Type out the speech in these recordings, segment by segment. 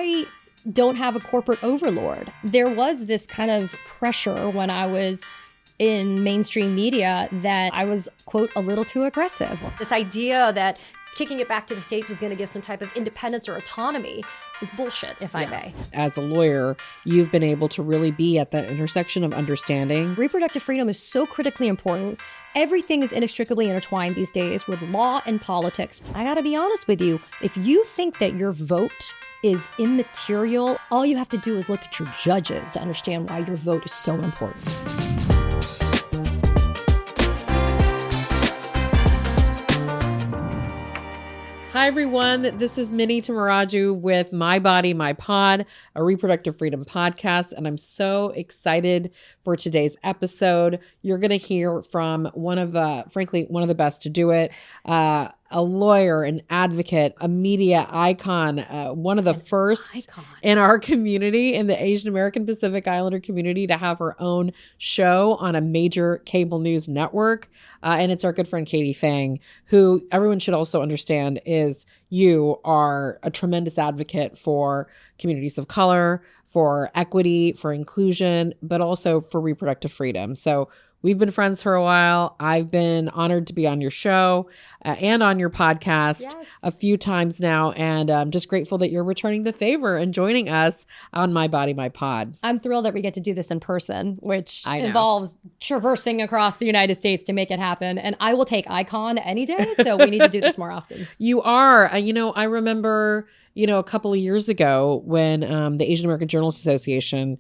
I don't have a corporate overlord. There was this kind of pressure when I was in mainstream media that I was, quote, a little too aggressive. This idea that kicking it back to the states was going to give some type of independence or autonomy is bullshit, if I may. As a lawyer, you've been able to really be at that intersection of understanding. Reproductive freedom is so critically important. Everything is inextricably intertwined these days with law and politics. I gotta be honest with you, if you think that your vote is immaterial, all you have to do is look at your judges to understand why your vote is so important. Hi, everyone. This is Minnie Timmaraju with My Body, My Pod, a reproductive freedom podcast. And I'm so excited for today's episode. You're going to hear from frankly, one of the best to do it. A lawyer, an advocate, a media icon, one of the first in our community, in the Asian American Pacific Islander community, to have her own show on a major cable news network. And it's our good friend, Katie Phang, who everyone should also understand you are a tremendous advocate for communities of color, for equity, for inclusion, but also for reproductive freedom. So we've been friends for a while. I've been honored to be on your show and on your podcast a few times now. And I'm just grateful that you're returning the favor and joining us on My Body, My Pod. I'm thrilled that we get to do this in person, which involves traversing across the United States to make it happen. And I will take Icon any day. So we need to do this more often. You are. I remember a couple of years ago when the Asian American Journalists Association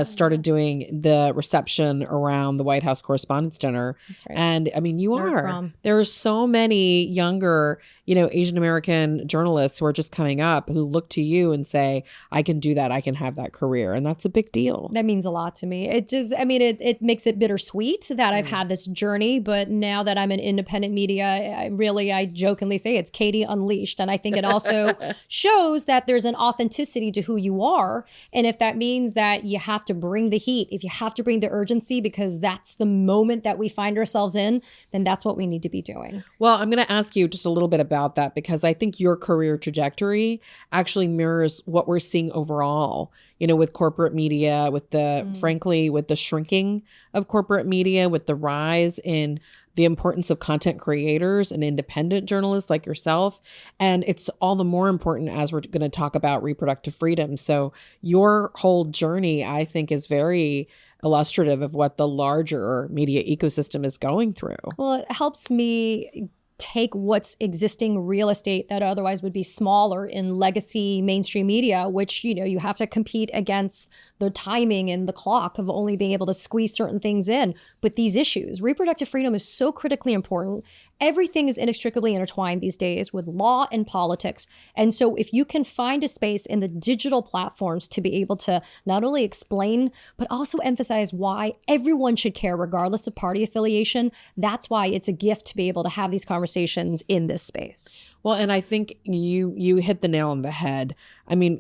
started doing the reception around the White House Correspondents' Dinner. That's right. And there are so many younger, Asian American journalists who are just coming up who look to you and say, I can do that. I can have that career. And that's a big deal. That means a lot to me. It makes it bittersweet that I've had this journey. But now that I'm in independent media, I jokingly say it's Katie Unleashed. And I think it also shows that there's an authenticity to who you are. And if that means that you have to bring the heat, if you have to bring the urgency, because that's the moment that we find ourselves in, then that's what we need to be doing. Well, I'm going to ask you just a little bit about that, because I think your career trajectory actually mirrors what we're seeing overall, with corporate media, with frankly, with the shrinking of corporate media, with the rise in the importance of content creators and independent journalists like yourself. And it's all the more important as we're going to talk about reproductive freedom. So your whole journey, I think, is very illustrative of what the larger media ecosystem is going through. Well, it helps me take what's existing real estate that otherwise would be smaller in legacy mainstream media, which, you have to compete against the timing and the clock of only being able to squeeze certain things in. But these issues, reproductive freedom is so critically important. Everything is inextricably intertwined these days with law and politics. And so if you can find a space in the digital platforms to be able to not only explain, but also emphasize why everyone should care regardless of party affiliation, that's why it's a gift to be able to have these conversations in this space. Well, and I think you hit the nail on the head.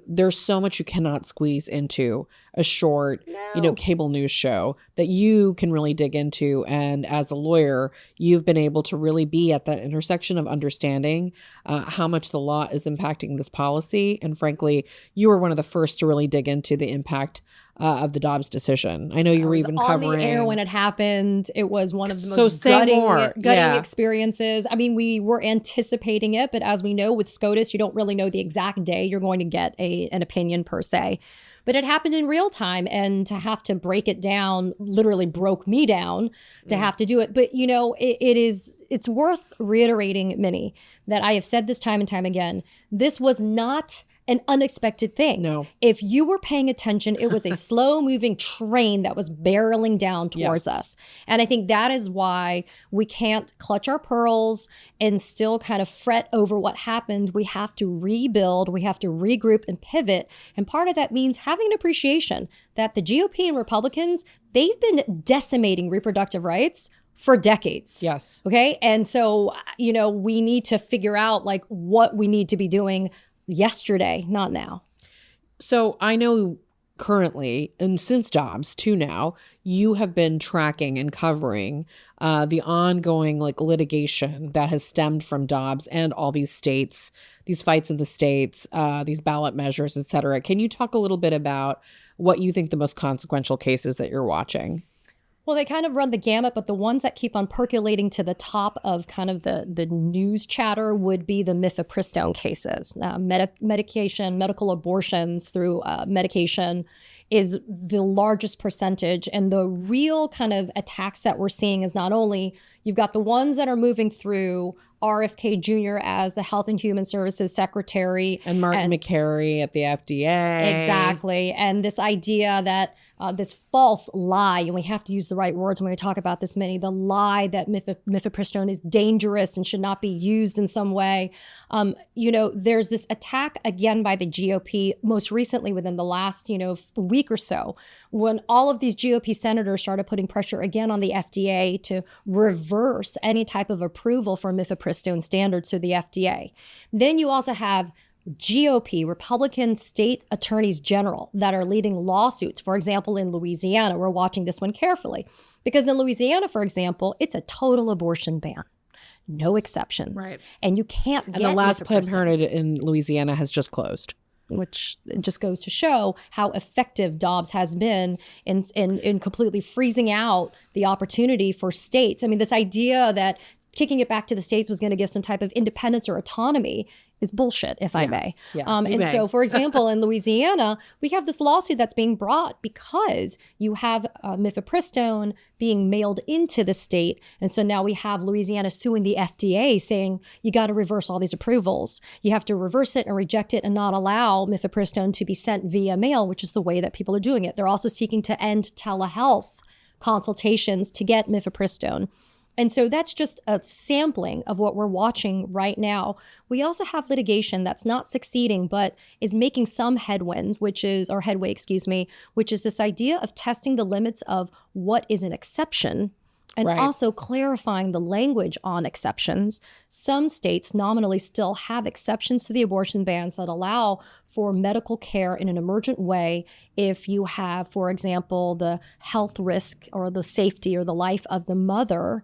There's so much you cannot squeeze into a short, cable news show that you can really dig into. And as a lawyer, you've been able to really be at that intersection of understanding how much the law is impacting this policy. And frankly, you were one of the first to really dig into the impact of the Dobbs decision. I know you were even covering on the air when it happened. It was one of the most gutting experiences. We were anticipating it, but as we know with SCOTUS, you don't really know the exact day you're going to get an opinion per se. But it happened in real time, and to have to break it down literally broke me down to have to do it. But it's worth reiterating, Minnie, that I have said this time and time again. This was not an unexpected thing. No. If you were paying attention, it was a slow moving train that was barreling down towards us. And I think that is why we can't clutch our pearls and still kind of fret over what happened. We have to rebuild, we have to regroup and pivot. And part of that means having an appreciation that the GOP and Republicans, they've been decimating reproductive rights for decades. Yes. Okay. And so, we need to figure out what we need to be doing yesterday, not now. So I know currently, and since Dobbs to now, you have been tracking and covering the ongoing like litigation that has stemmed from Dobbs and all these states, these fights in the states, these ballot measures, et cetera. Can you talk a little bit about what you think the most consequential cases that you're watching? Well, they kind of run the gamut, but the ones that keep on percolating to the top of kind of the news chatter would be the mifepristone cases. Medical abortions through medication is the largest percentage. And the real kind of attacks that we're seeing is not only you've got the ones that are moving through RFK Jr. as the Health and Human Services Secretary. And Martin McCary at the FDA. Exactly. And this idea that this false lie, and we have to use the right words when we talk about this, Minnie, the lie that mifepristone is dangerous and should not be used in some way. There's this attack again by the GOP, most recently within the last, week or so, when all of these GOP senators started putting pressure again on the FDA to reverse any type of approval for mifepristone standards to the FDA. Then you also have GOP, Republican state attorneys general, that are leading lawsuits. For example, in Louisiana, we're watching this one carefully because in Louisiana, for example, it's a total abortion ban. No exceptions. Right. And you can't get. And the last Planned Parenthood in Louisiana has just closed. Which just goes to show how effective Dobbs has been in completely freezing out the opportunity for states. I mean, this idea that kicking it back to the states was going to give some type of independence or autonomy is bullshit, if I may. Yeah, so, for example, in Louisiana, we have this lawsuit that's being brought because you have mifepristone being mailed into the state. And so now we have Louisiana suing the FDA saying, you got to reverse all these approvals. You have to reverse it and reject it and not allow mifepristone to be sent via mail, which is the way that people are doing it. They're also seeking to end telehealth consultations to get mifepristone. And so that's just a sampling of what we're watching right now. We also have litigation that's not succeeding, but is making some headway, which is this idea of testing the limits of what is an exception and also clarifying the language on exceptions. Some states nominally still have exceptions to the abortion bans that allow for medical care in an emergent way if you have, for example, the health risk or the safety or the life of the mother.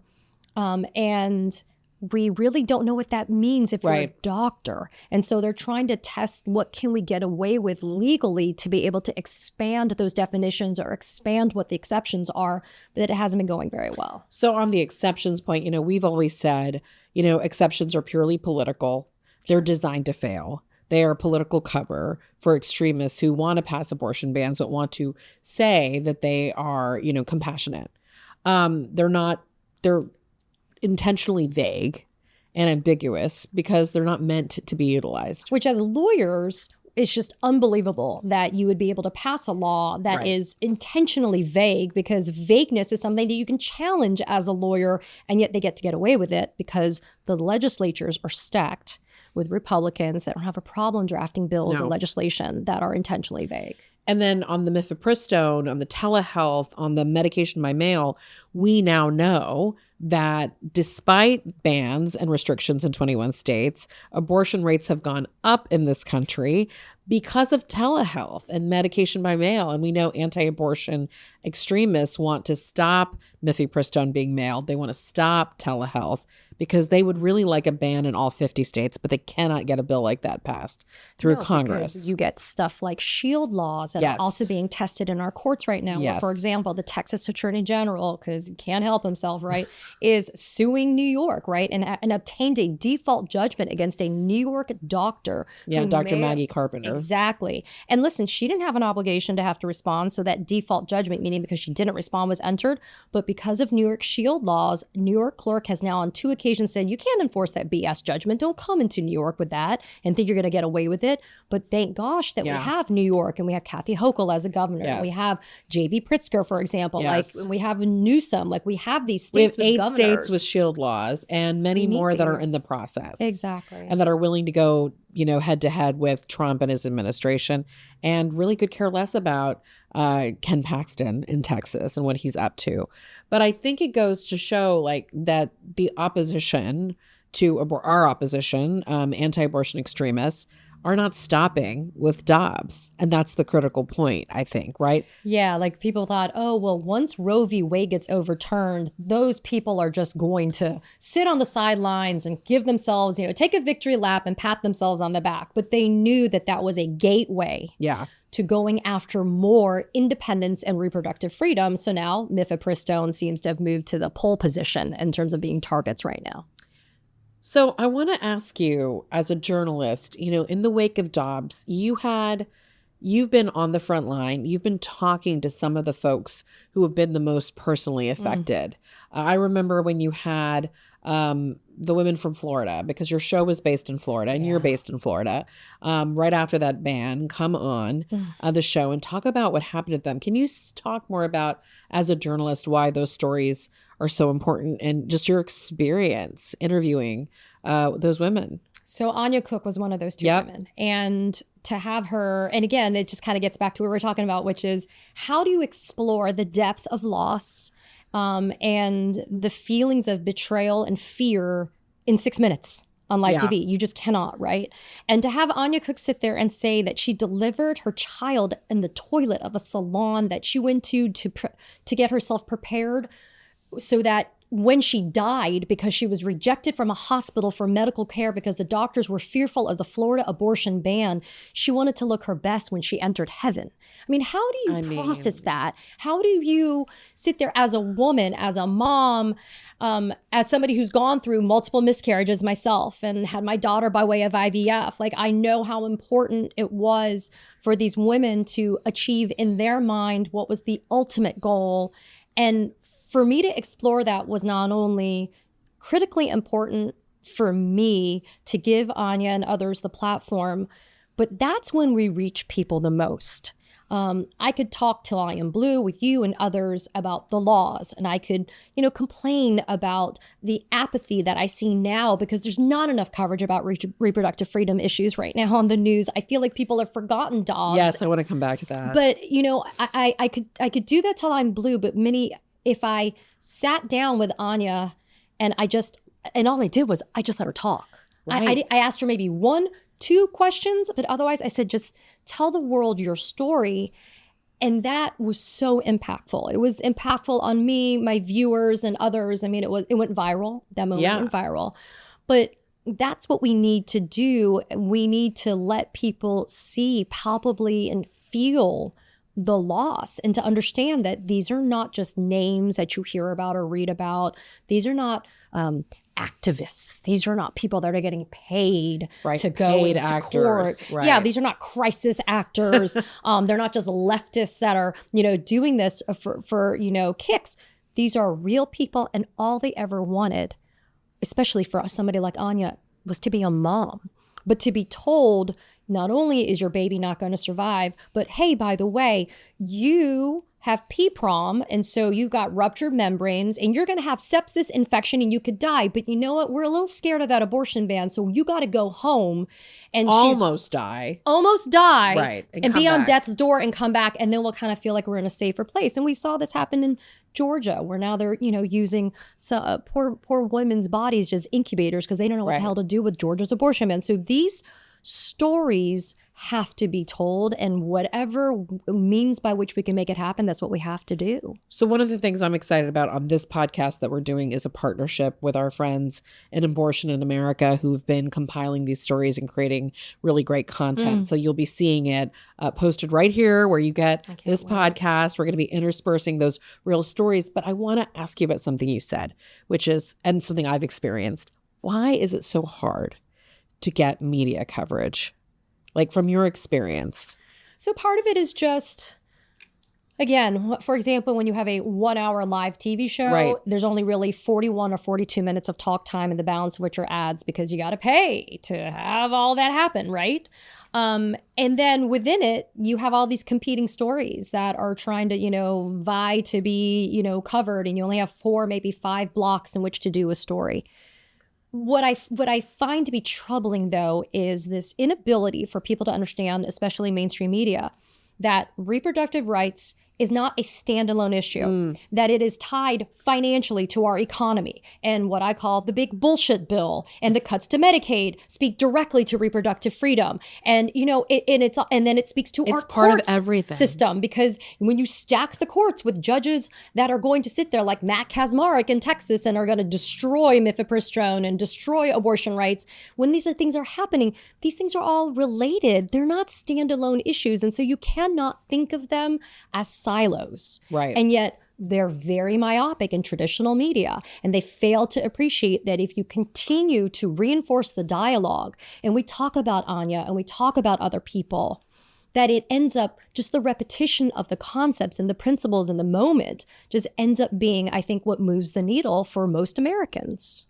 And we really don't know what that means if you're a doctor. And so they're trying to test what can we get away with legally to be able to expand those definitions or expand what the exceptions are, but it hasn't been going very well. So on the exceptions point, we've always said, exceptions are purely political. They're designed to fail. They are political cover for extremists who want to pass abortion bans, but want to say that they are, compassionate. They're intentionally vague and ambiguous because they're not meant to be utilized. Which as lawyers, it's just unbelievable that you would be able to pass a law that is intentionally vague, because vagueness is something that you can challenge as a lawyer, and yet they get to get away with it because the legislatures are stacked with Republicans that don't have a problem drafting bills and legislation that are intentionally vague. And then on the mifepristone, on the telehealth, on the medication by mail, we now know that despite bans and restrictions in 21 states, abortion rates have gone up in this country because of telehealth and medication by mail. And we know anti-abortion extremists want to stop mifepristone being mailed. They want to stop telehealth because they would really like a ban in all 50 states, but they cannot get a bill like that passed through Congress. Because you get stuff like shield laws that are also being tested in our courts right now. Where, for example, the Texas Attorney General, because he can't help himself, is suing New York, and obtained a default judgment against a New York doctor. Yeah, Dr. Maggie Carpenter. Exactly. And listen, she didn't have an obligation to have to respond, so that default judgment, meaning because she didn't respond, was entered. But because of New York shield laws, New York clerk has now on 2 occasions said, you can't enforce that BS judgment. Don't come into New York with that and think you're going to get away with it. But thank gosh that we have New York, and we have Kathy Hochul as a governor. And we have J.B. Pritzker, for example. We have Newsom. We have these states with governors. We have 8 states with shield laws and many more that are in the process. Exactly. And that are willing to go, head to head with Trump and his administration, and really could care less about Ken Paxton in Texas and what he's up to. But I think it goes to show that the opposition to our opposition, anti-abortion extremists, are not stopping with Dobbs. And that's the critical point, I think, right? Yeah, like people thought, oh, well, once Roe v. Wade gets overturned, those people are just going to sit on the sidelines and give themselves, take a victory lap and pat themselves on the back. But they knew that that was a gateway to going after more independence and reproductive freedom. So now mifepristone seems to have moved to the pole position in terms of being targets right now. So I want to ask you, as a journalist, in the wake of Dobbs, you've been on the front line. You've been talking to some of the folks who have been the most personally affected. I remember when you had the women from Florida, because your show was based in Florida and you're based in Florida, right after that ban, come on the show and talk about what happened to them. Can you talk more about, as a journalist, why those stories are so important and just your experience interviewing those women? So Anya Cook was one of those two women. And to have her, and again, it just kind of gets back to what we're talking about, which is how do you explore the depth of loss and the feelings of betrayal and fear in 6 minutes on live TV? You just cannot, right? And to have Anya Cook sit there and say that she delivered her child in the toilet of a salon that she went to get herself prepared so that when she died, because she was rejected from a hospital for medical care because the doctors were fearful of the Florida abortion ban, she wanted to look her best when she entered heaven. I mean, how do you process that? How do you sit there as a woman, as a mom, as somebody who's gone through multiple miscarriages myself and had my daughter by way of IVF? Like, I know how important it was for these women to achieve in their mind what was the ultimate goal. And for me to explore that was not only critically important for me to give Anya and others the platform, but that's when we reach people the most. I could talk till I am blue with you and others about the laws, and I could, complain about the apathy that I see now because there's not enough coverage about reproductive freedom issues right now on the news. I feel like people have forgotten Dobbs. Yes, I want to come back to that. But, I could do that till I'm blue, but if I sat down with Anya and all I did was I just let her talk. Right. I asked her maybe 1-2 questions, but otherwise I said, just tell the world your story. And that was so impactful. It was impactful on me, my viewers, and others. I mean, it went viral. That moment went viral. But that's what we need to do. We need to let people see palpably and feel the loss, and to understand that these are not just names that you hear about or read about. These are not activists. These are not people that are getting paid to go into actors, court. Right. Yeah, these are not crisis actors. They're not just leftists that are, doing this for kicks. These are real people, and all they ever wanted, especially for somebody like Anya, was to be a mom, but to be told, not only is your baby not going to survive, but hey, by the way, you have PPROM, and so you've got ruptured membranes, and you're going to have sepsis infection, and you could die. But you know what? We're a little scared of that abortion ban, so you got to go home and almost die, right, and be on death's door and come back, and then we'll kind of feel like we're in a safer place. And we saw this happen in Georgia, where now they're using poor women's bodies as incubators because they don't know what the hell to do with Georgia's abortion ban. So these stories have to be told, and whatever means by which we can make it happen, that's what we have to do. So one of the things I'm excited about on this podcast that we're doing is a partnership with our friends in Abortion in America, who've been compiling these stories and creating really great content. So you'll be seeing it posted right here where you get this podcast. We're going to be interspersing those real stories. But I want to ask you about something you said, which is, and something I've experienced. Why is it so hard to get media coverage? Like, from your experience? So part of it is just, again, for example, when you have a 1-hour live TV show, there's only really 41 or 42 minutes of talk time, and the balance of which are ads, because you got to pay to have all that happen, right? And then within it, you have all these competing stories that are trying to, vie to be, covered, and you only have 4, maybe 5 blocks in which to do a story. What I find to be troubling, though, is this inability for people to understand, especially mainstream media, that reproductive rights is not a standalone issue, that it is tied financially to our economy. And what I call the big bullshit bill and the cuts to Medicaid speak directly to reproductive freedom. And, you know, and then it speaks to our court system, because when you stack the courts with judges that are going to sit there like Matt Kaczmarek in Texas and are going to destroy mifepristone and destroy abortion rights, when these things are happening, these things are all related. They're not standalone issues. And so you cannot think of them as silos. Right. And yet they're very myopic in traditional media. And they fail to appreciate that if you continue to reinforce the dialogue, and we talk about Anya and we talk about other people, that it ends up just the repetition of the concepts and the principles in the moment just ends up being, I think, what moves the needle for most Americans.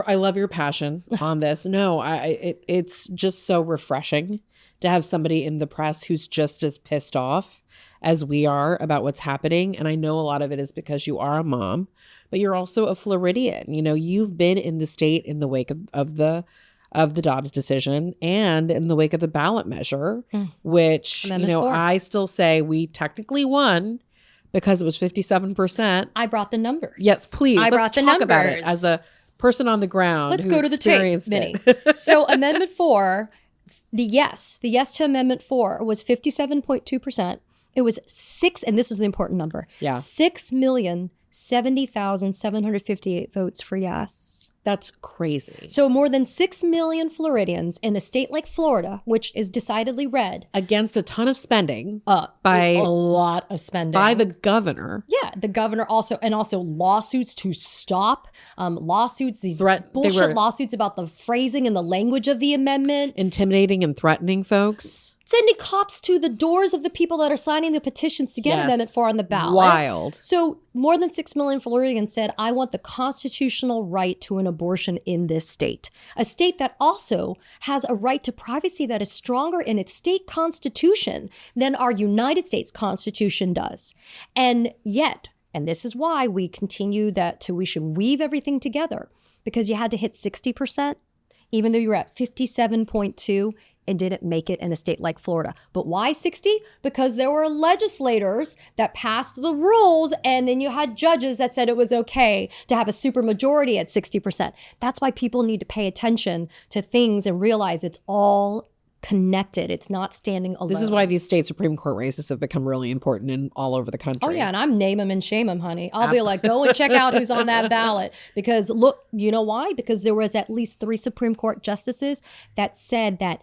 I love your passion on this. No, it's just so refreshing to have somebody in the press who's just as pissed off as we are about what's happening. And I know a lot of it is because you are a mom, but you're also a Floridian. You know, you've been in the state in the wake of the Dobbs decision and in the wake of the ballot measure, which, Amendment 4. I still say we technically won because it was 57%. I brought the numbers. Yes, please. Let's talk about it as a person on the ground. Let's go to the tape, Vinny. So Amendment 4, the yes to Amendment 4 was 57.2%. It was and this is the important number. Yeah. 6,070,758 votes for yes. That's crazy. So more than 6 million Floridians in a state like Florida, which is decidedly red. Against a ton of spending. By a lot of spending. By the governor. Yeah, the governor also lawsuits to stop lawsuits, these bullshit lawsuits about the phrasing and the language of the amendment. Intimidating and threatening folks. Sending cops to the doors of the people that are signing the petitions to get Amendment 4 on the ballot. Wild. So more than 6 million Floridians said, I want the constitutional right to an abortion in this state. A state that also has a right to privacy that is stronger in its state constitution than our United States Constitution does. And yet, and this is why we continue we should weave everything together, because you had to hit 60%, even though you were at 57.2%. And didn't make it in a state like Florida. But why 60? Because there were legislators that passed the rules, and then you had judges that said it was okay to have a supermajority at 60%. That's why people need to pay attention to things and realize it's all connected. It's not standing alone. This is why these state Supreme Court races have become really important in all over the country. Oh yeah, and I'm name them and shame them, honey. I'll be like, go and check out who's on that ballot. Because look, you know why? Because there was at least 3 Supreme Court justices that said that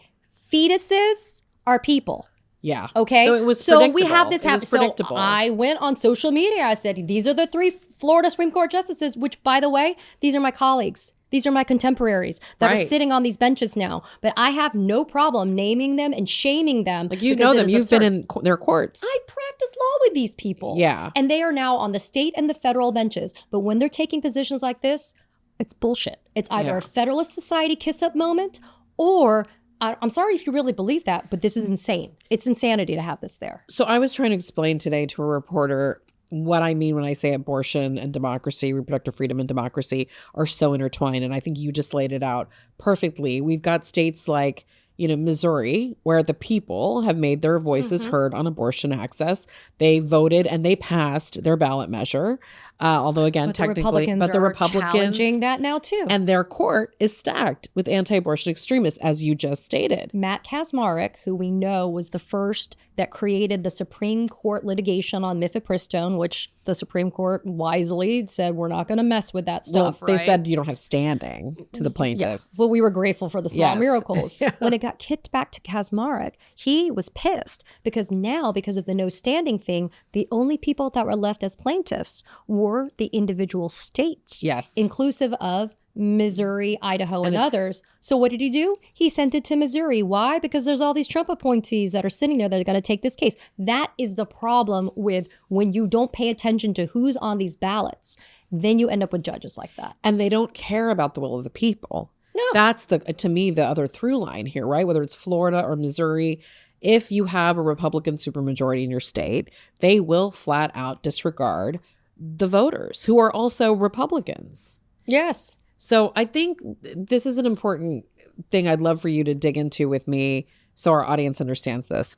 fetuses are people. Yeah. Okay. So it was So we have this happen. So I went on social media. I said, these are the 3 Florida Supreme Court justices, which, by the way, these are my colleagues. These are my contemporaries that are sitting on these benches now. But I have no problem naming them and shaming them. Like, you know them. You've been in their courts. I practice law with these people. Yeah. And they are now on the state and the federal benches. But when they're taking positions like this, it's bullshit. It's either a Federalist Society kiss-up moment, or I'm sorry if you really believe that, but this is insane. It's insanity to have this there. So I was trying to explain today to a reporter what I mean when I say abortion and democracy, reproductive freedom and democracy are so intertwined. And I think you just laid it out perfectly. We've got states like, Missouri, where the people have made their voices heard on abortion access. They voted and they passed their ballot measure. Although, again, but technically, the Republicans are challenging that now too. And their court is stacked with anti-abortion extremists, as you just stated. Matt Kaczmarek, who we know was the first that created the Supreme Court litigation on mifepristone, which the Supreme Court wisely said, we're not going to mess with that stuff. Well, they said you don't have standing to the plaintiffs. Yeah. Well, we were grateful for the small miracles. When it got kicked back to Kaczmarek, he was pissed because now, because of the no standing thing, the only people that were left as plaintiffs were the individual states. Yes. Inclusive of Missouri, Idaho, and others. So what did he do? He sent it to Missouri. Why? Because there's all these Trump appointees that are sitting there that are going to take this case. That is the problem with when you don't pay attention to who's on these ballots. Then you end up with judges like that. And they don't care about the will of the people. No. That's to me, the other through line here, right? Whether it's Florida or Missouri, if you have a Republican supermajority in your state, they will flat out disregard the voters who are also Republicans. Yes. So I think this is an important thing I'd love for you to dig into with me so our audience understands this.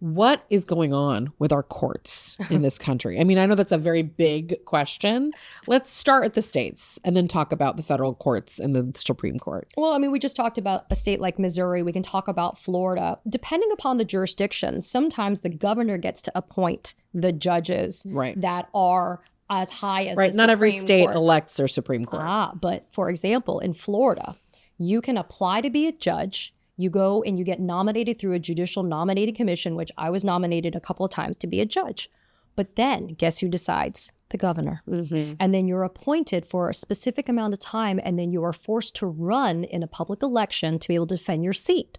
what is going on with our courts in this country? I mean, I know that's a very big question. Let's start at the states and then talk about the federal courts and the Supreme Court. Well, I mean, we just talked about a state like Missouri. We can talk about Florida. Depending upon the jurisdiction, sometimes the governor gets to appoint the judges that are as high as the Supreme Court. Not every state elects their Supreme Court. But for example, in Florida, you can apply to be a judge. You go and you get nominated through a judicial nominating commission, which I was nominated a couple of times to be a judge. But then guess who decides? The governor. Mm-hmm. And then you're appointed for a specific amount of time, and then you are forced to run in a public election to be able to defend your seat.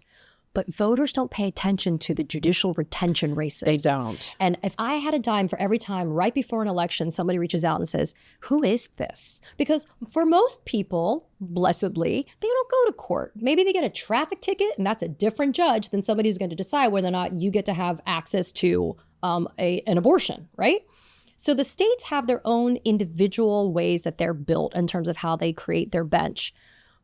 But voters don't pay attention to the judicial retention races. They don't. And if I had a dime for every time right before an election, somebody reaches out and says, who is this? Because for most people, blessedly, they don't go to court. Maybe they get a traffic ticket, and that's a different judge than somebody who's going to decide whether or not you get to have access to an abortion, right? So the states have their own individual ways that they're built in terms of how they create their bench.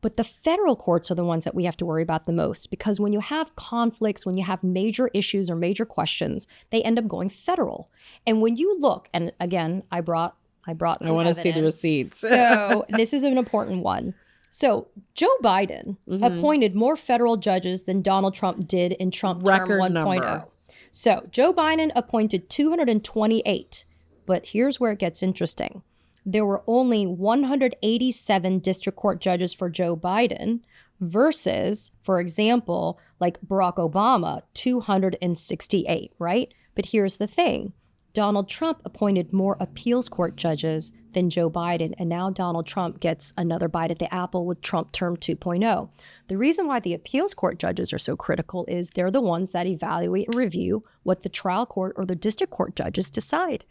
But the federal courts are the ones that we have to worry about the most, because when you have conflicts, when you have major issues or major questions, they end up going federal. And when you look, and again, I brought some I want to see the receipts. So this is an important one. So Joe Biden appointed more federal judges than Donald Trump did in Trump term 1.0. So Joe Biden appointed 228. But here's where it gets interesting. There were only 187 district court judges for Joe Biden versus, for example, like Barack Obama, 268, right? But here's the thing. Donald Trump appointed more appeals court judges than Joe Biden, and now Donald Trump gets another bite at the apple with Trump term 2.0. The reason why the appeals court judges are so critical is they're the ones that evaluate and review what the trial court or the district court judges decide.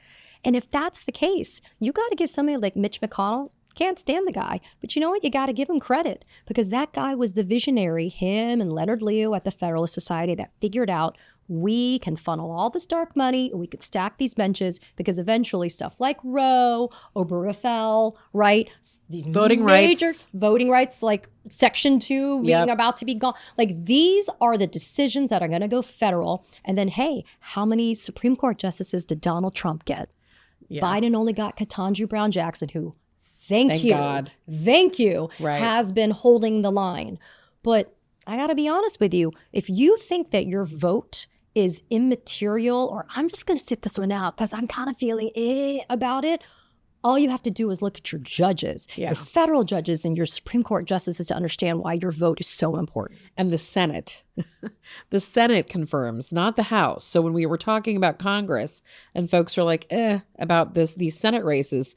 And if that's the case, you got to give somebody like Mitch McConnell, can't stand the guy, but you know what? You got to give him credit, because that guy was the visionary, him and Leonard Leo at the Federalist Society, that figured out we can funnel all this dark money and we could stack these benches, because eventually stuff like Roe, Obergefell, right? These voting rights, like Section 2 being about to be gone. Like, these are the decisions that are going to go federal. And then, hey, how many Supreme Court justices did Donald Trump get? Yeah. Biden only got Ketanji Brown Jackson, who, thank you, has been holding the line. But I got to be honest with you. If you think that your vote is immaterial, or I'm just going to sit this one out because I'm kind of feeling about it, all you have to do is look at your judges, your federal judges and your Supreme Court justices, to understand why your vote is so important. And the Senate. The Senate confirms, not the House. So when we were talking about Congress and folks are like, about these Senate races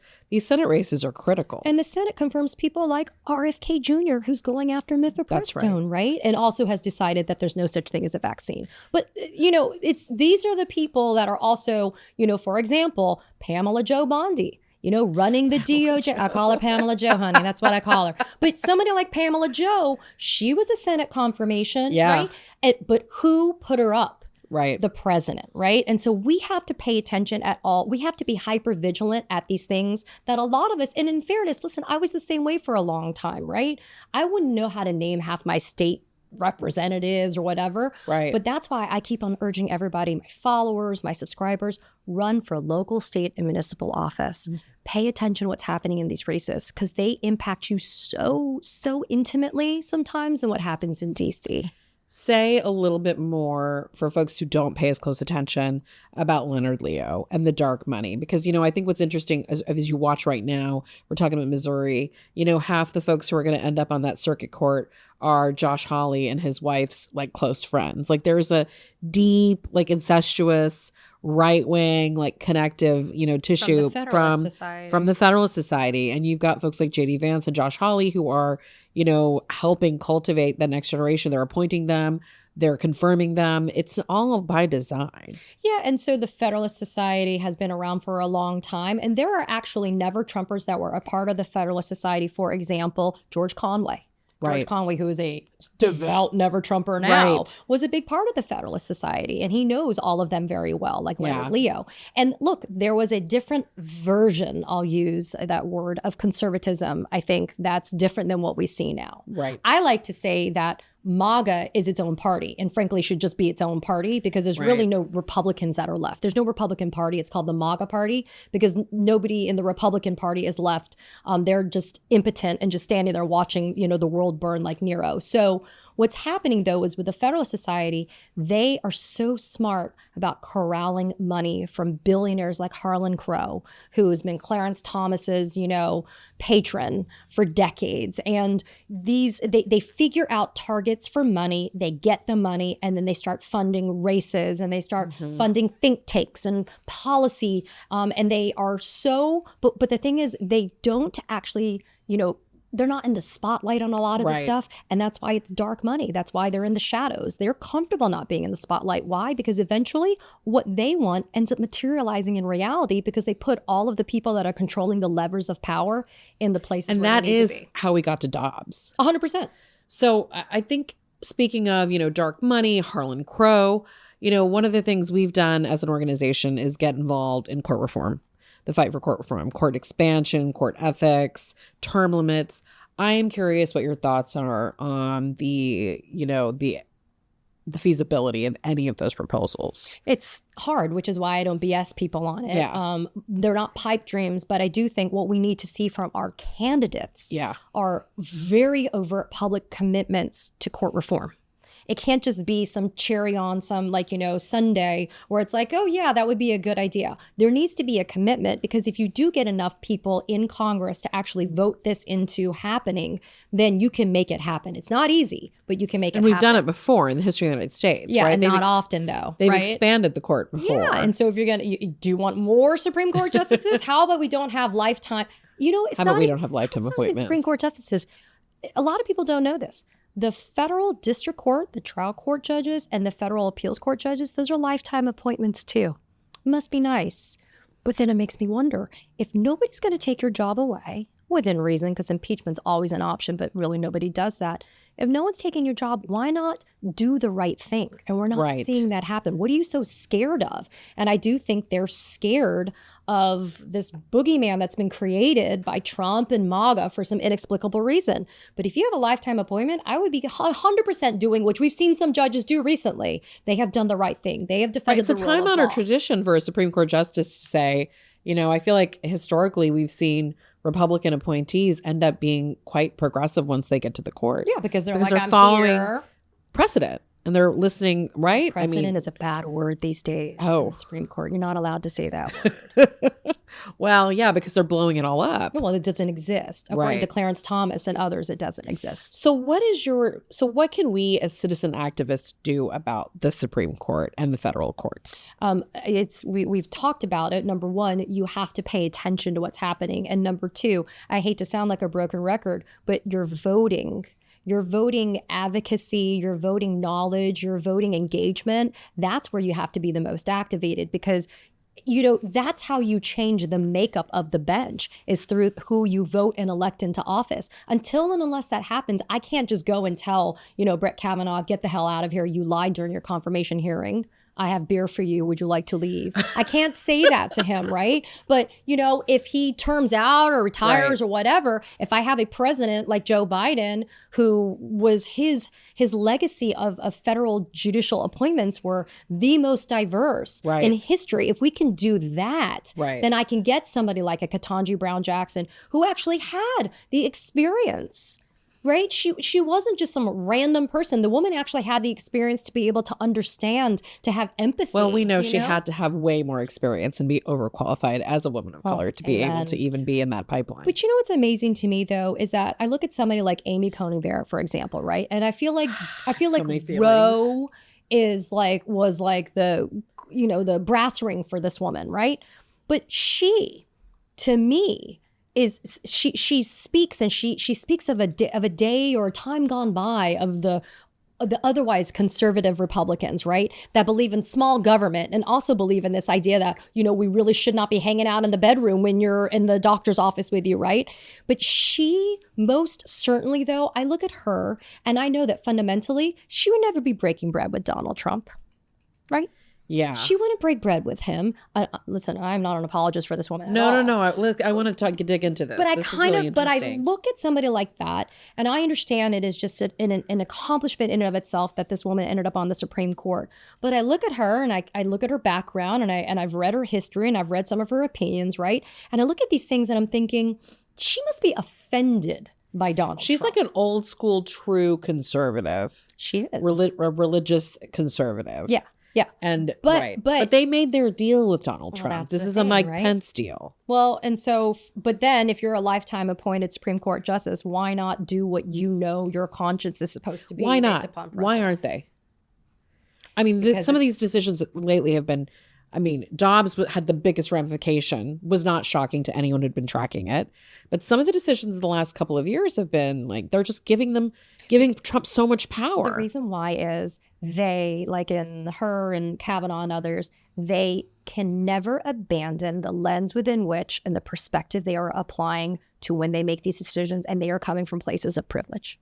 are critical. And the Senate confirms people like RFK Jr., who's going after mifepristone, right? And also has decided that there's no such thing as a vaccine. But, these are the people that are also, for example, Pamela Jo Bondi, running the DOJ. I call her Pamela Jo, honey. That's what I call her. But somebody like Pamela Jo, she was a Senate confirmation, right? But who put her up? Right. The president, right? And so we have to pay attention at all. We have to be hyper vigilant at these things that a lot of us, and in fairness, listen, I was the same way for a long time, right? I wouldn't know how to name half my state representatives or whatever. Right. But that's why I keep on urging everybody, my followers, my subscribers, run for local, state, and municipal office. Mm-hmm. Pay attention to what's happening in these races, because they impact you so intimately sometimes than what happens in DC. Say a little bit more for folks who don't pay as close attention about Leonard Leo and the dark money. Because, I think what's interesting as you watch right now, we're talking about Missouri, half the folks who are going to end up on that circuit court are Josh Hawley and his wife's close friends. There's a deep, incestuous, right-wing, connective, tissue from the Federalist Society. And you've got folks like J.D. Vance and Josh Hawley who are, helping cultivate the next generation. They're appointing them. They're confirming them. It's all by design. Yeah. And so the Federalist Society has been around for a long time. And there are actually never Trumpers that were a part of the Federalist Society. For example, George Conway. George Conway, who is a devout never Trumper now, was a big part of the Federalist Society. And he knows all of them very well, like Leonard Leo. And look, there was a different version, I'll use that word, of conservatism. I think that's different than what we see now. Right. I like to say that MAGA is its own party and frankly should just be its own party because there's really no Republicans that are left. There's no Republican Party. It's called the MAGA Party because nobody in the Republican Party is left. They're just impotent and just standing there watching, the world burn like Nero. So what's happening, though, is with the Federalist Society, they are so smart about corralling money from billionaires like Harlan Crow, who has been Clarence Thomas's, patron for decades. And they figure out targets for money, they get the money, and then they start funding races and they start funding think tanks and policy. And they are but the thing is, they don't actually, they're not in the spotlight on a lot of this stuff. And that's why it's dark money. That's why they're in the shadows. They're comfortable not being in the spotlight. Why? Because eventually what they want ends up materializing in reality because they put all of the people that are controlling the levers of power in the places where they need to be. And that is how we got to Dobbs. 100%. So I think speaking of, dark money, Harlan Crow, one of the things we've done as an organization is get involved in court reform. The fight for court reform, court expansion, court ethics, term limits. I am curious what your thoughts are on the feasibility of any of those proposals. It's hard, which is why I don't BS people on it. Yeah. They're not pipe dreams, but I do think what we need to see from our candidates are very overt public commitments to court reform. It can't just be some cherry on some Sunday where it's like, oh yeah, that would be a good idea. There needs to be a commitment because if you do get enough people in Congress to actually vote this into happening, then you can make it happen. It's not easy, but you can make it happen. And we've done it before in the history of the United States, right? And not often though. They've expanded the court before. Yeah, and so if you're do you want more Supreme Court justices? How about we don't have lifetime? How about we don't have lifetime appointments? Supreme Court justices. A lot of people don't know this. The federal district court, the trial court judges, and the federal appeals court judges, those are lifetime appointments too. It must be nice. But then it makes me wonder, if nobody's going to take your job away, within reason, because impeachment's always an option, but really nobody does that. If no one's taking your job, why not do the right thing? And we're not seeing that happen. What are you so scared of? And I do think they're scared of this boogeyman that's been created by Trump and MAGA for some inexplicable reason. But if you have a lifetime appointment, I would be 100% doing, which we've seen some judges do recently. They have done the right thing. They have defended the rule of law. It's a time-honored tradition for a Supreme Court justice to say, I feel like historically we've seen Republican appointees end up being quite progressive once they get to the court. Yeah, because they're following precedent and they're listening, right? Precedent is a bad word these days. Oh, in the Supreme Court, you're not allowed to say that word. Well, yeah, because they're blowing it all up. Well, it doesn't exist. According to Clarence Thomas and others, it doesn't exist. So what can we as citizen activists do about the Supreme Court and the federal courts? We've talked about it. Number one, you have to pay attention to what's happening. And number two, I hate to sound like a broken record, but your voting advocacy, your voting knowledge, your voting engagement, that's where you have to be the most activated because that's how you change the makeup of the bench is through who you vote and elect into office. Until and unless that happens, I can't just go and tell, Brett Kavanaugh, get the hell out of here. You lied during your confirmation hearing. I have beer for you. Would you like to leave? I can't say that to him, right? But, if he terms out or retires or whatever, if I have a president like Joe Biden, who was his legacy of federal judicial appointments were the most diverse in history. If we can do that, then I can get somebody like a Ketanji Brown Jackson who actually had the experience. Right? She wasn't just some random person. The woman actually had the experience to be able to understand, to have empathy. Well, we know she had to have way more experience and be overqualified as a woman of color to be able to even be in that pipeline. But what's amazing to me though is that I look at somebody like Amy Coney Barrett, for example, right? And I feel like Roe was like the brass ring for this woman, right? But she, to me, she speaks and she speaks of a day or a time gone by of the otherwise conservative Republicans, right? That believe in small government and also believe in this idea that, we really should not be hanging out in the bedroom when you're in the doctor's office with you, right? But she most certainly, though, I look at her and I know that fundamentally she would never be breaking bread with Donald Trump, right? Yeah. She wouldn't break bread with him. Listen, I'm not an apologist for this woman. No. I want to dig into this. But I look at somebody like that, and I understand it is just an accomplishment in and of itself that this woman ended up on the Supreme Court. But I look at her, and I look at her background, and I've read her history, and I've read some of her opinions, right? And I look at these things, and I'm thinking, she must be offended by Donald She's Trump. like an old school true conservative. She is. A religious conservative. Yeah. Yeah. But they made their deal with Donald Trump. This is a Mike Pence deal. Well, and so, but then if you're a lifetime appointed Supreme Court justice, why not do what you know your conscience is supposed to be? Why not? Based upon precedent? Why aren't they? I mean, some of these decisions lately have been, Dobbs had the biggest ramification, was not shocking to anyone who'd been tracking it. But some of the decisions in the last couple of years have been like, they're just giving Trump so much power. The reason why is they, like in her and Kavanaugh and others, they can never abandon the lens within which and the perspective they are applying to when they make these decisions, and they are coming from places of privilege.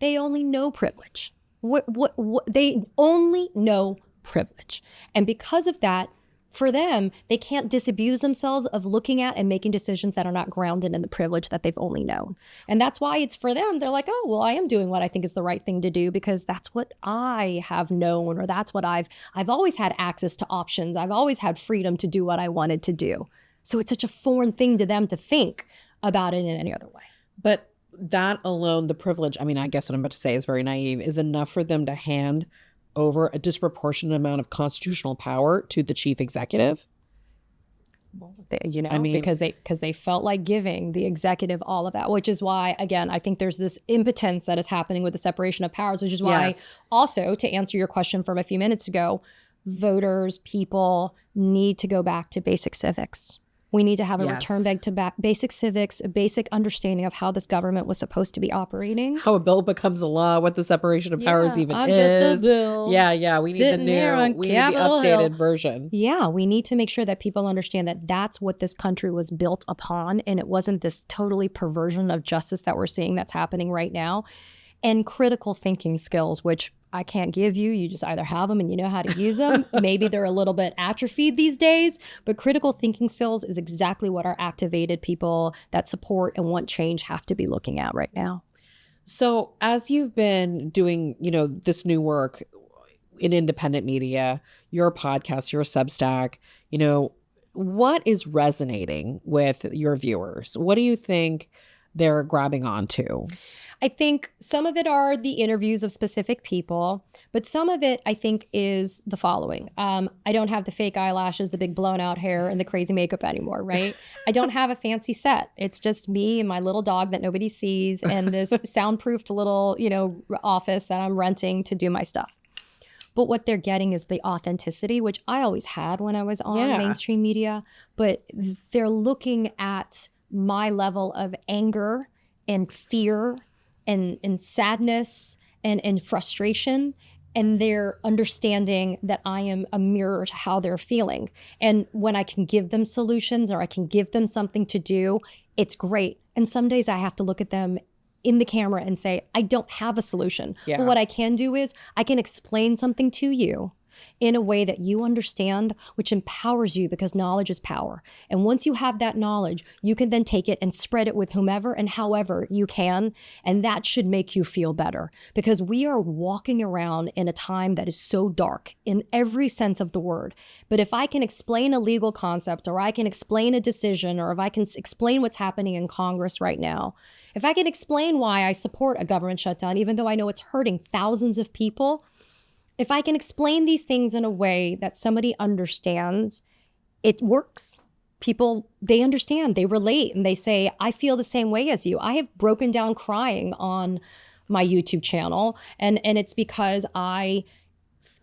They only know privilege. They only know privilege. And because of that, for them, they can't disabuse themselves of looking at and making decisions that are not grounded in the privilege that they've only known. And that's why it's for them. They're like, oh, well, I am doing what I think is the right thing to do because that's what I have known, or that's what I've always had access to options. I've always had freedom to do what I wanted to do. So it's such a foreign thing to them to think about it in any other way. But that alone, the privilege, I guess what I'm about to say is very naive, is enough for them to hand over a disproportionate amount of constitutional power to the chief executive. Because they felt like giving the executive all of that, which is why, again, I think there's this impotence that is happening with the separation of powers, which is why also, to answer your question from a few minutes ago, voters, people need to go back to basic civics. We need to have a return back to basic civics, a basic understanding of how this government was supposed to be operating. How a bill becomes a law, what the separation of powers even I'm is. Just a bill. Yeah. We need the updated version. Yeah, we need to make sure that people understand that that's what this country was built upon, and it wasn't this totally perversion of justice that we're seeing that's happening right now. And critical thinking skills, which I can't give you. You just either have them and you know how to use them. Maybe they're a little bit atrophied these days, but critical thinking skills is exactly what our activated people that support and want change have to be looking at right now. So as you've been doing, this new work in independent media, your podcast, your Substack, what is resonating with your viewers? What do you think they're grabbing onto? I think some of it are the interviews of specific people, but some of it I think is the following. I don't have the fake eyelashes, the big blown out hair, and the crazy makeup anymore, right? I don't have a fancy set. It's just me and my little dog that nobody sees and this soundproofed little, office that I'm renting to do my stuff. But what they're getting is the authenticity, which I always had when I was on mainstream media, but they're looking at my level of anger and fear and sadness and frustration, and they're understanding that I am a mirror to how they're feeling. And when I can give them solutions or I can give them something to do, it's great. And some days I have to look at them in the camera and say, I don't have a solution. Yeah. But what I can do is I can explain something to you in a way that you understand, which empowers you because knowledge is power. And once you have that knowledge, you can then take it and spread it with whomever and however you can. And that should make you feel better because we are walking around in a time that is so dark in every sense of the word. But if I can explain a legal concept, or I can explain a decision, or if I can explain what's happening in Congress right now, if I can explain why I support a government shutdown, even though I know it's hurting thousands of people, if I can explain these things in a way that somebody understands, it works. People, they understand, they relate, and they say, I feel the same way as you. I have broken down crying on my YouTube channel, and it's because I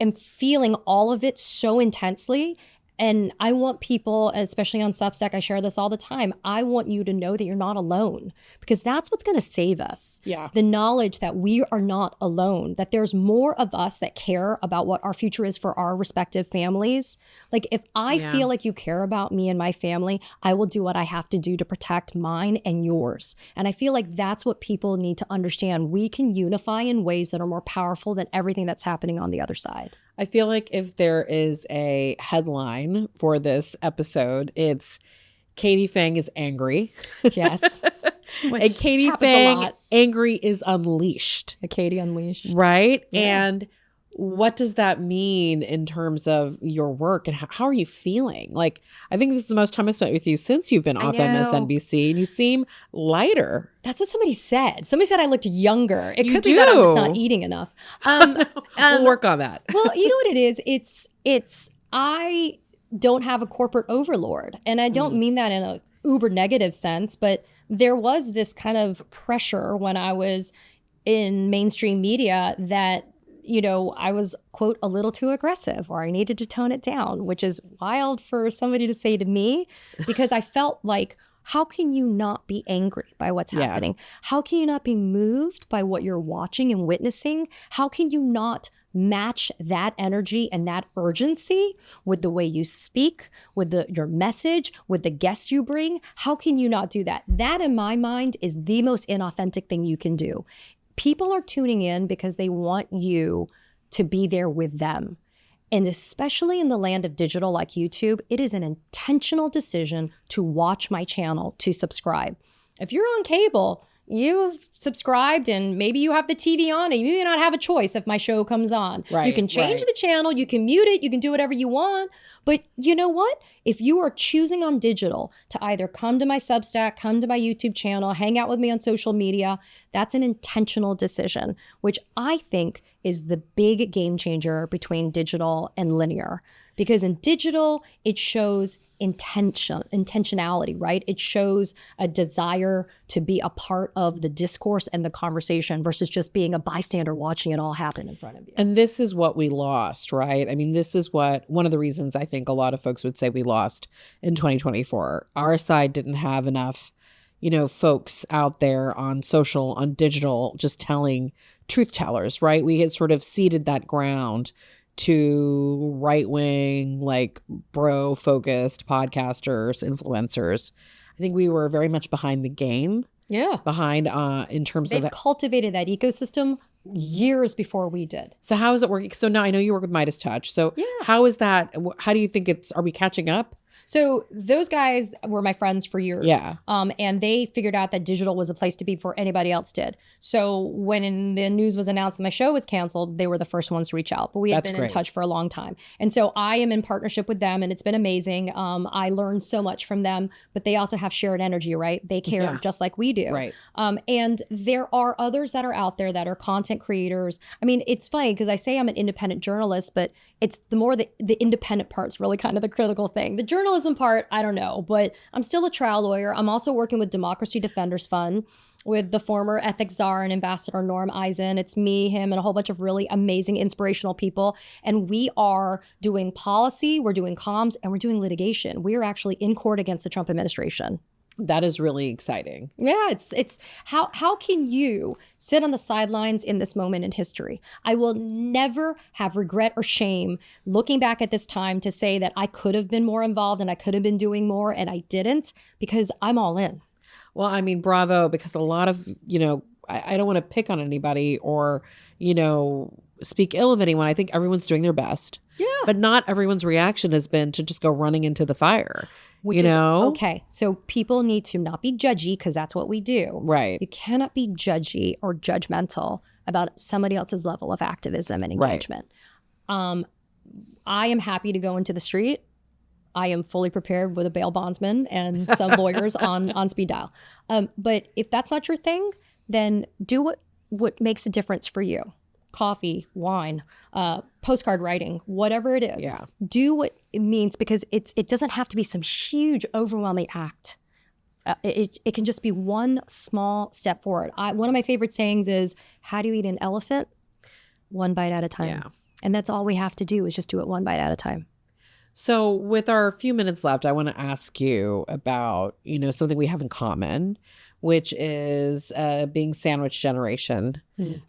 am feeling all of it so intensely. And I want people, especially on Substack, I share this all the time. I want you to know that you're not alone because that's what's going to save us. Yeah. The knowledge that we are not alone, that there's more of us that care about what our future is for our respective families. Like if I feel like you care about me and my family, I will do what I have to do to protect mine and yours. And I feel like that's what people need to understand. We can unify in ways that are more powerful than everything that's happening on the other side. I feel like if there is a headline for this episode, it's Katie Phang is angry. Yes. And Katie Phang angry is unleashed. A Katie unleashed. Right? Yeah. And what does that mean in terms of your work, and how are you feeling? Like, I think this is the most time I spent with you since you've been off MSNBC, and you seem lighter. That's what somebody said. Somebody said I looked younger. It could be that I'm just not eating enough. We'll work on that. Well, you know what it is? It's I don't have a corporate overlord. And I don't mean that in a uber negative sense, but there was this kind of pressure when I was in mainstream media that, you know, I was, quote, a little too aggressive, or I needed to tone it down, which is wild for somebody to say to me, because I felt like, how can you not be angry by what's happening? How can you not be moved by what you're watching and witnessing? How can you not match that energy and that urgency with the way you speak, with your message, with the guests you bring? How can you not do that? That, in my mind, is the most inauthentic thing you can do. People are tuning in because they want you to be there with them. And especially in the land of digital like YouTube, it is an intentional decision to watch my channel, to subscribe. If you're on cable, you've subscribed and maybe you have the TV on and you may not have a choice if my show comes on. Right, you can change the channel, you can mute it, you can do whatever you want. But you know what? If you are choosing on digital to either come to my Substack, come to my YouTube channel, hang out with me on social media, that's an intentional decision, which I think is the big game changer between digital and linear. Because in digital, it shows intentionality, right? It shows a desire to be a part of the discourse and the conversation versus just being a bystander watching it all happen in front of you. And this is what we lost, right? I mean, this is one of the reasons I think a lot of folks would say we lost in 2024. Our side didn't have enough, you know, folks out there on social, on digital, just telling truth tellers, right? We had sort of ceded that ground to right-wing, like bro-focused podcasters, influencers. I think we were very much behind the game. Yeah. Behind in terms of... They've cultivated that ecosystem years before we did. So how is it working? So now I know you work with Midas Touch. So how is that? How do you think are we catching up? So those guys were my friends for years. Yeah. And they figured out that digital was a place to be before anybody else did. So when the news was announced that my show was canceled, they were the first ones to reach out. But we had been in touch for a long time. And so I am in partnership with them, and it's been amazing. I learned so much from them, but they also have shared energy, right? They care just like we do. Right. And there are others that are out there that are content creators. I mean, it's funny because I say I'm an independent journalist, but it's the independent part's really kind of the critical thing. The journalism part, I don't know, but I'm still a trial lawyer. I'm also working with Democracy Defenders Fund with the former ethics czar and ambassador Norm Eisen. It's me, him, and a whole bunch of really amazing, inspirational people. And we are doing policy, we're doing comms, and we're doing litigation. We are actually in court against the Trump administration. That is really exciting. Yeah, it's how can you sit on the sidelines in this moment in history? I will never have regret or shame looking back at this time to say that I could have been more involved and I could have been doing more and I didn't, because I'm all in. Well, I mean, bravo, because a lot of, you know, I don't want to pick on anybody or, you know, speak ill of anyone. I think everyone's doing their best. Yeah. But not everyone's reaction has been to just go running into the fire. Which is, okay, so people need to not be judgy, because that's what we do. Right. You cannot be judgy or judgmental about somebody else's level of activism and engagement. Right. I am happy to go into the street. I am fully prepared with a bail bondsman and some lawyers on speed dial. But if that's not your thing, then do what makes a difference for you. Coffee, wine, postcard writing, whatever it is. Yeah. Do what it means, because it doesn't have to be some huge, overwhelming act. It can just be one small step forward. One of my favorite sayings is, how do you eat an elephant? One bite at a time. Yeah. And that's all we have to do, is just do it one bite at a time. So with our few minutes left, I want to ask you about, you know, something we have in common, which is being sandwich generation. It's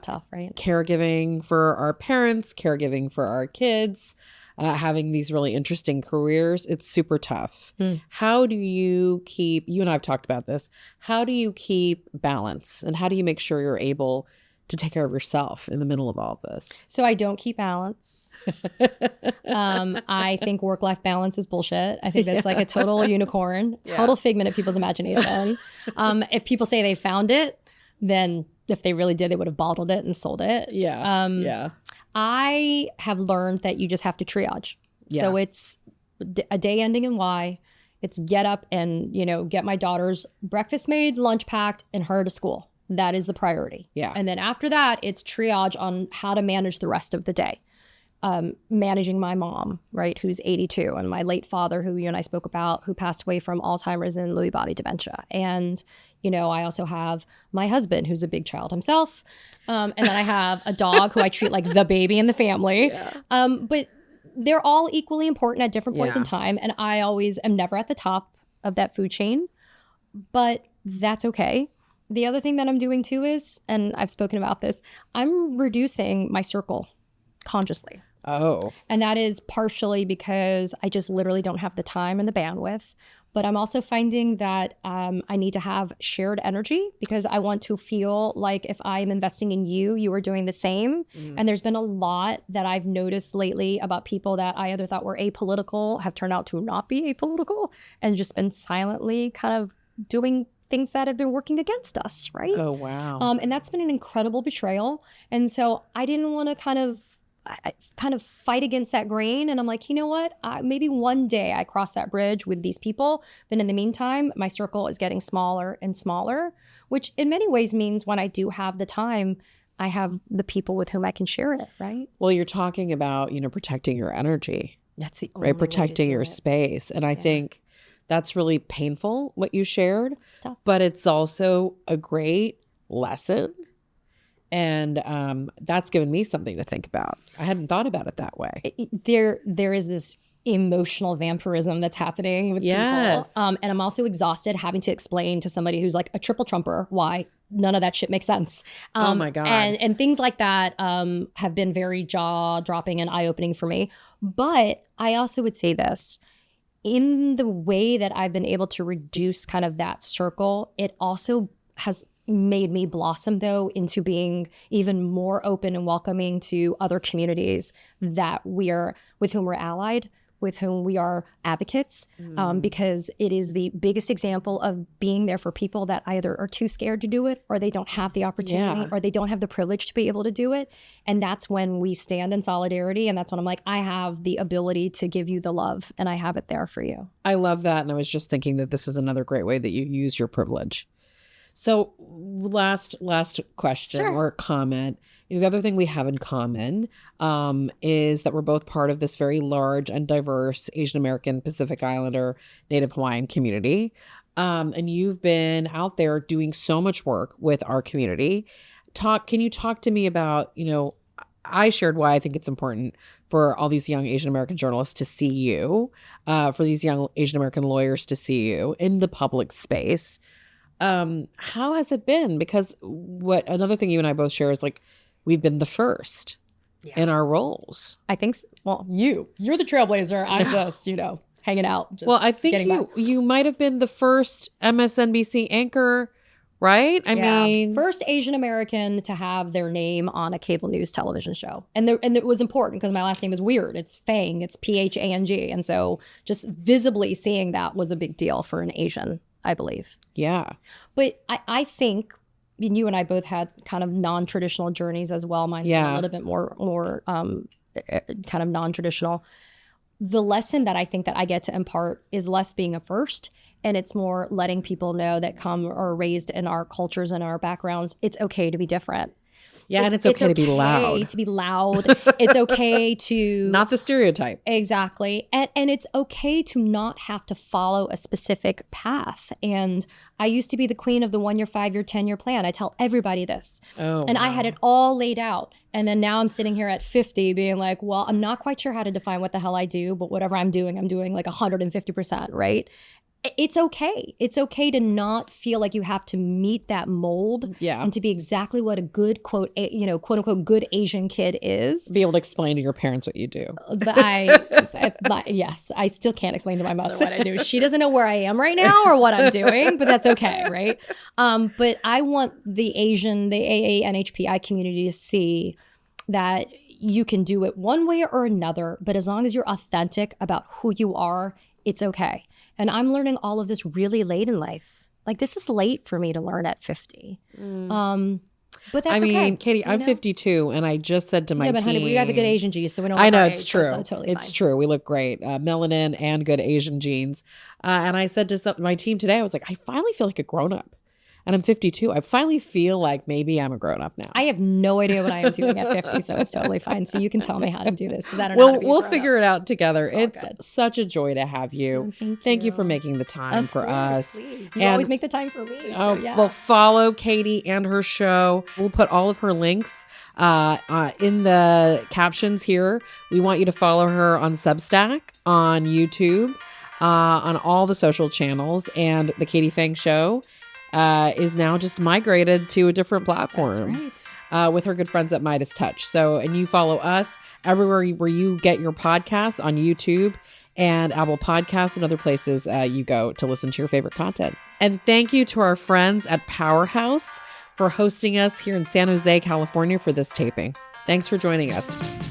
tough, right? Caregiving for our parents, caregiving for our kids, having these really interesting careers. It's super tough. How do you keep, you and I have talked about this, how do you keep balance, and how do you make sure you're able to take care of yourself in the middle of all of this? So I don't keep balance. I think work-life balance is bullshit. I think that's like a total unicorn, total figment of people's imagination. If people say they found it, then if they really did, they would have bottled it and sold it. I have learned that you just have to triage. So it's a day ending in Y. It's get up and, get my daughter's breakfast made, lunch packed, and her to school. That is the priority. And then after that, it's triage on how to manage the rest of the day. Managing my mom, right, who's 82, and my late father, who you and I spoke about, who passed away from Alzheimer's and Lewy body dementia. And, I also have my husband, who's a big child himself. And then I have a dog who I treat like the baby in the family. But they're all equally important at different points in time. And I always am never at the top of that food chain, but that's okay. The other thing that I'm doing too is, and I've spoken about this, I'm reducing my circle consciously. And that is partially because I just literally don't have the time and the bandwidth. But I'm also finding that I need to have shared energy, because I want to feel like if I'm investing in you, you are doing the same. And there's been a lot that I've noticed lately about people that I either thought were apolitical, have turned out to not be apolitical, and just been silently kind of doing things that have been working against us, right? Oh, wow. And that's been an incredible betrayal. And so I didn't want to kind of fight against that grain. And I'm like, you know what? Maybe one day I cross that bridge with these people. But in the meantime, my circle is getting smaller and smaller, which in many ways means when I do have the time, I have the people with whom I can share it, right? Well, you're talking about, protecting your energy. That's the only protecting your space. And I think that's really painful, what you shared. It's tough. But it's also a great lesson. And that's given me something to think about. I hadn't thought about it that way. There is this emotional vampirism that's happening with people. And I'm also exhausted having to explain to somebody who's like a triple trumper why none of that shit makes sense. Oh my God. And things like that have been very jaw-dropping and eye-opening for me. But I also would say this. In the way that I've been able to reduce kind of that circle, it also has made me blossom though into being even more open and welcoming to other communities that with whom we're allied, with whom we are advocates, because it is the biggest example of being there for people that either are too scared to do it, or they don't have the opportunity, or they don't have the privilege to be able to do it. And that's when we stand in solidarity. And that's when I'm like, I have the ability to give you the love, and I have it there for you. I love that. And I was just thinking that this is another great way that you use your privilege. So last question or comment. The other thing we have in common is that we're both part of this very large and diverse Asian American, Pacific Islander, Native Hawaiian community. And you've been out there doing so much work with our community. Can you talk to me about, I shared why I think it's important for all these young Asian American journalists to see you, for these young Asian American lawyers to see you in the public space. How has it been? Because another thing you and I both share is like, we've been the first in our roles. I think so. Well, you're the trailblazer. I'm just, hanging out. Well, I think you might have been the first MSNBC anchor, right? I mean, first Asian American to have their name on a cable news television show. And it was important because my last name is weird. It's Phang. It's Phang. And so just visibly seeing that was a big deal for an Asian, I believe. Yeah. But I think you and I both had kind of non-traditional journeys as well. Mine's a little bit more kind of non-traditional. The lesson that I think that I get to impart is less being a first, and it's more letting people know that come or are raised in our cultures and our backgrounds, it's okay to be different. Yeah, and it's okay to be loud. To be loud. It's okay to... Not the stereotype. Exactly. And it's okay to not have to follow a specific path. And I used to be the queen of the 1-year, 5-year, 10-year plan. I tell everybody this. And I had it all laid out. And then now I'm sitting here at 50 being like, well, I'm not quite sure how to define what the hell I do, but whatever I'm doing like 150%, right? it's okay. It's okay to not feel like you have to meet that mold and to be exactly what a good quote unquote good Asian kid is. Be able to explain to your parents what you do. Yes, I still can't explain to my mother what I do. She doesn't know where I am right now or what I'm doing, but that's okay, right? But I want the AA NHPI community to see that you can do it one way or another, but as long as you're authentic about who you are, it's okay. And I'm learning all of this really late in life. Like, this is late for me to learn at 50. But that's okay. I mean, Katie, I'm 52, and I just said to my team. Yeah, but honey, we got the good Asian genes, so we don't. I know, it's true. It's true. We look great. Melanin and good Asian genes. And I said to my team today, I was like, I finally feel like a grown-up. And I'm 52. I finally feel like maybe I'm a grown-up now. I have no idea what I am doing at 50, so it's totally fine. So you can tell me how to do this, because I don't know how to be We'll figure it out together. It's good. Such a joy to have you. Thank you for making the time for us. Please. You always make the time for me. So Well, follow Katie and her show. We'll put all of her links in the captions here. We want you to follow her on Substack, on YouTube, on all the social channels, and the Katie Phang Show is now just migrated to a different platform. That's right. With her good friends at Midas Touch. So, and you follow us everywhere where you get your podcasts, on YouTube and Apple Podcasts and other places you go to listen to your favorite content. And thank you to our friends at Powerhouse for hosting us here in San Jose, California for this taping. Thanks for joining us.